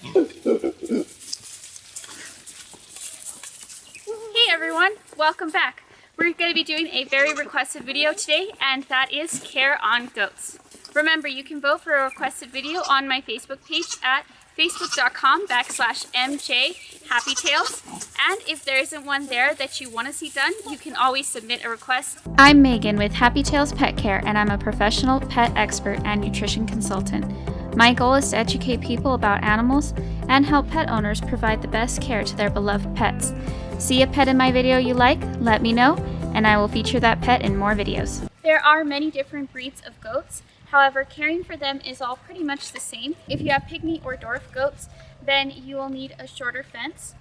Hey everyone, welcome back. We're going to be doing a very requested video today, and that is care on goats. Remember, you can vote for a requested video on my Facebook page at facebook.com/MJHappyTales. And if there isn't one there that you want to see done, you can always submit a request. I'm Megan with Happy Tales Pet Care, and I'm a professional pet expert and nutrition consultant. My goal is to educate people about animals and help pet owners provide the best care to their beloved pets. See a pet in my video you like? Let me know, and I will feature that pet in more videos. There are many different breeds of goats. However, caring for them is all pretty much the same. If you have pygmy or dwarf goats, then you will need a shorter fence,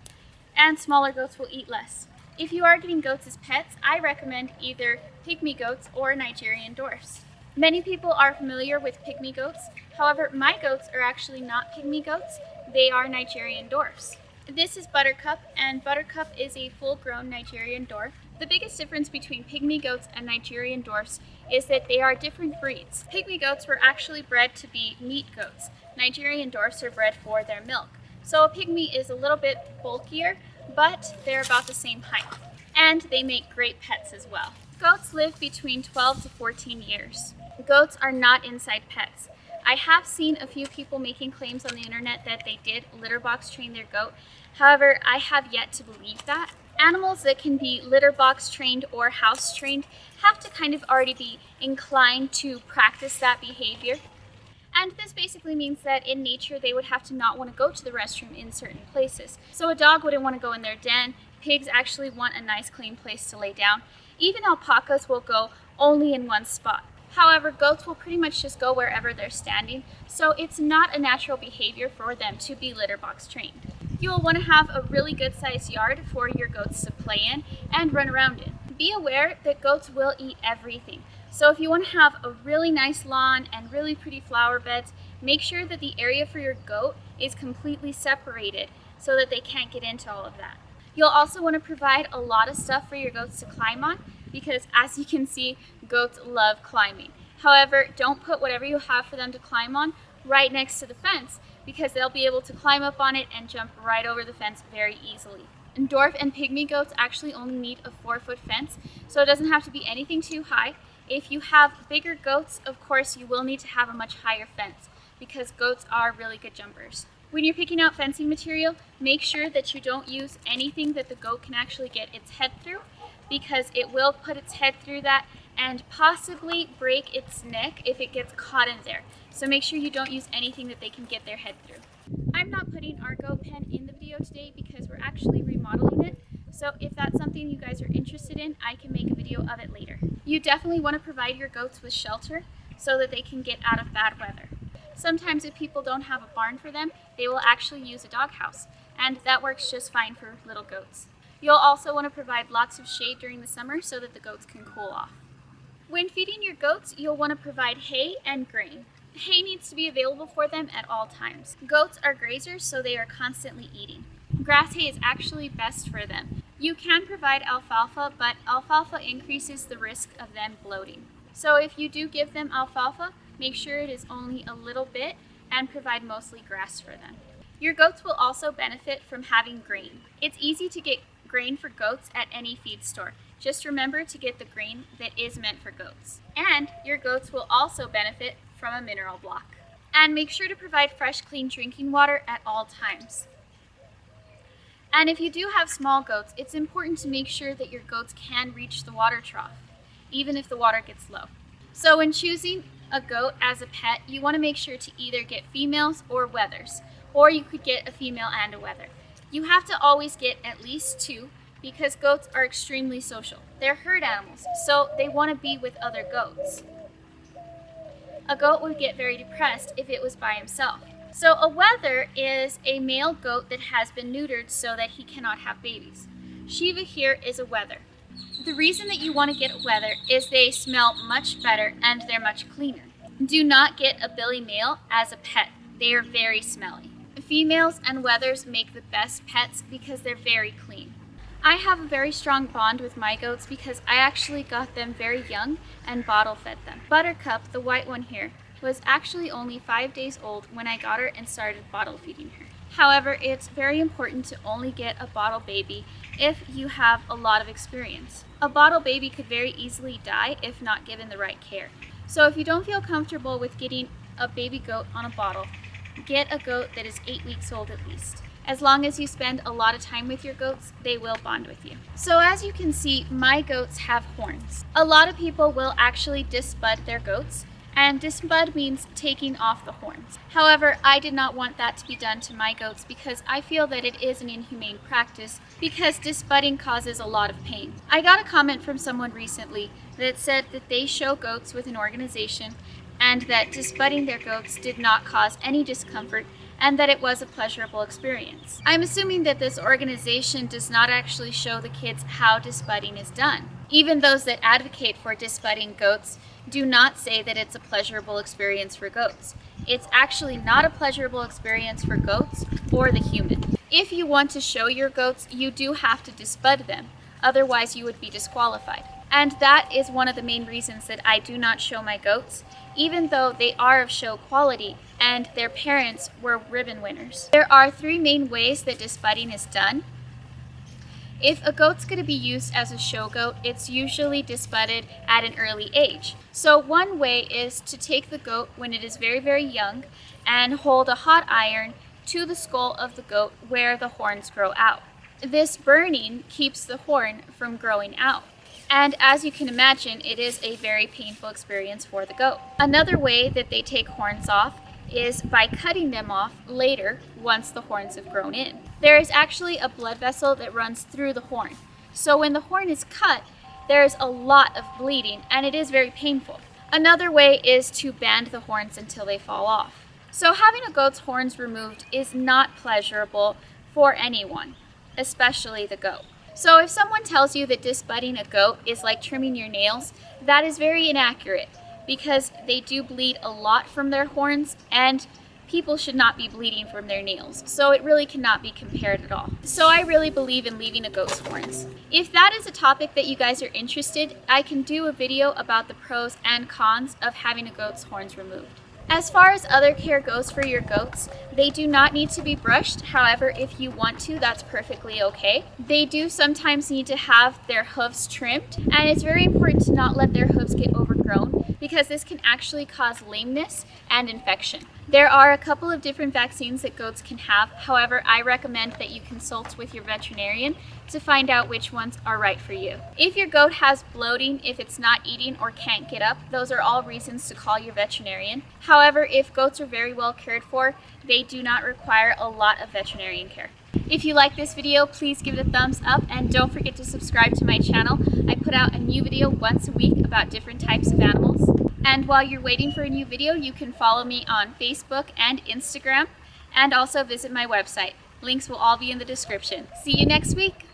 and smaller goats will eat less. If you are getting goats as pets, I recommend either pygmy goats or Nigerian dwarfs. Many people are familiar with pygmy goats. However, my goats are actually not pygmy goats. They are Nigerian dwarfs. This is Buttercup, and Buttercup is a full-grown Nigerian dwarf. The biggest difference between pygmy goats and Nigerian dwarfs is that they are different breeds. Pygmy goats were actually bred to be meat goats. Nigerian dwarfs are bred for their milk. So a pygmy is a little bit bulkier, but they're about the same height. And they make great pets as well. Goats live between 12 to 14 years. Goats are not inside pets. I have seen a few people making claims on the internet that they did litter box train their goat. However, I have yet to believe that. Animals that can be litter box trained or house trained have to kind of already be inclined to practice that behavior. And this basically means that in nature they would have to not want to go to the restroom in certain places. So a dog wouldn't want to go in their den. Pigs actually want a nice clean place to lay down. Even alpacas will go only in one spot. However, goats will pretty much just go wherever they're standing, so it's not a natural behavior for them to be litter box trained. You will want to have a really good sized yard for your goats to play in and run around in. Be aware that goats will eat everything. So if you want to have a really nice lawn and really pretty flower beds, make sure that the area for your goat is completely separated so that they can't get into all of that. You'll also want to provide a lot of stuff for your goats to climb on, because as you can see, goats love climbing. However, don't put whatever you have for them to climb on right next to the fence, because they'll be able to climb up on it and jump right over the fence very easily. And dwarf and pygmy goats actually only need a 4-foot fence, so it doesn't have to be anything too high. If you have bigger goats, of course, you will need to have a much higher fence, because goats are really good jumpers. When you're picking out fencing material, make sure that you don't use anything that the goat can actually get its head through, because it will put its head through that and possibly break its neck if it gets caught in there. So make sure you don't use anything that they can get their head through. I'm not putting our goat pen in the video today because we're actually remodeling it. So if that's something you guys are interested in, I can make a video of it later. You definitely want to provide your goats with shelter so that they can get out of bad weather. Sometimes if people don't have a barn for them, they will actually use a doghouse, and that works just fine for little goats. You'll also want to provide lots of shade during the summer so that the goats can cool off. When feeding your goats, you'll want to provide hay and grain. Hay needs to be available for them at all times. Goats are grazers, so they are constantly eating. Grass hay is actually best for them. You can provide alfalfa, but alfalfa increases the risk of them bloating. So if you do give them alfalfa, make sure it is only a little bit and provide mostly grass for them. Your goats will also benefit from having grain. It's easy to get grain for goats at any feed store. Just remember to get the grain that is meant for goats. And your goats will also benefit from a mineral block. And make sure to provide fresh, clean drinking water at all times. And if you do have small goats, it's important to make sure that your goats can reach the water trough, even if the water gets low. So when choosing a goat as a pet, you want to make sure to either get females or wethers, or you could get a female and a wether. You have to always get at least 2, because goats are extremely social. They're herd animals, so they want to be with other goats. A goat would get very depressed if it was by himself. So a wether is a male goat that has been neutered so that he cannot have babies. Shiva here is a wether. The reason that you want to get a wether is they smell much better and they're much cleaner. Do not get a billy male as a pet. They are very smelly. Females and wethers make the best pets because they're very clean. I have a very strong bond with my goats because I actually got them very young and bottle fed them. Buttercup, the white one here, was actually only 5 days old when I got her and started bottle feeding her. However, it's very important to only get a bottle baby if you have a lot of experience. A bottle baby could very easily die if not given the right care. So if you don't feel comfortable with getting a baby goat on a bottle, get a goat that is 8 weeks old at least. As long as you spend a lot of time with your goats, they will bond with you. So as you can see, my goats have horns. A lot of people will actually disbud their goats, and disbud means taking off the horns. However, I did not want that to be done to my goats because I feel that it is an inhumane practice because disbudding causes a lot of pain. I got a comment from someone recently that said that they show goats with an organization and that disbudding their goats did not cause any discomfort and that it was a pleasurable experience. I'm assuming that this organization does not actually show the kids how disbudding is done. Even those that advocate for disbudding goats do not say that it's a pleasurable experience for goats. It's actually not a pleasurable experience for goats or the human. If you want to show your goats, you do have to disbud them. Otherwise, you would be disqualified. And that is one of the main reasons that I do not show my goats, even though they are of show quality and their parents were ribbon winners. There are 3 main ways that disbudding is done. If a goat's going to be used as a show goat, it's usually disbudded at an early age. So one way is to take the goat when it is very, very young and hold a hot iron to the skull of the goat where the horns grow out. This burning keeps the horn from growing out. And as you can imagine, it is a very painful experience for the goat. Another way that they take horns off is by cutting them off later once the horns have grown in. There is actually a blood vessel that runs through the horn. So when the horn is cut, there is a lot of bleeding and it is very painful. Another way is to band the horns until they fall off. So having a goat's horns removed is not pleasurable for anyone, especially the goat. So if someone tells you that disbudding a goat is like trimming your nails, that is very inaccurate because they do bleed a lot from their horns and people should not be bleeding from their nails. So it really cannot be compared at all. So I really believe in leaving a goat's horns. If that is a topic that you guys are interested, I can do a video about the pros and cons of having a goat's horns removed. As far as other care goes for your goats, they do not need to be brushed. However, if you want to, that's perfectly okay. They do sometimes need to have their hooves trimmed, and it's very important to not let their hooves get overgrown because this can actually cause lameness and infection. There are a couple of different vaccines that goats can have. However, I recommend that you consult with your veterinarian to find out which ones are right for you. If your goat has bloating, if it's not eating or can't get up, those are all reasons to call your veterinarian. However, if goats are very well cared for, they do not require a lot of veterinarian care. If you like this video, please give it a thumbs up and don't forget to subscribe to my channel. I put out a new video once a week about different types of animals. And while you're waiting for a new video, you can follow me on Facebook and Instagram and also visit my website. Links will all be in the description. See you next week.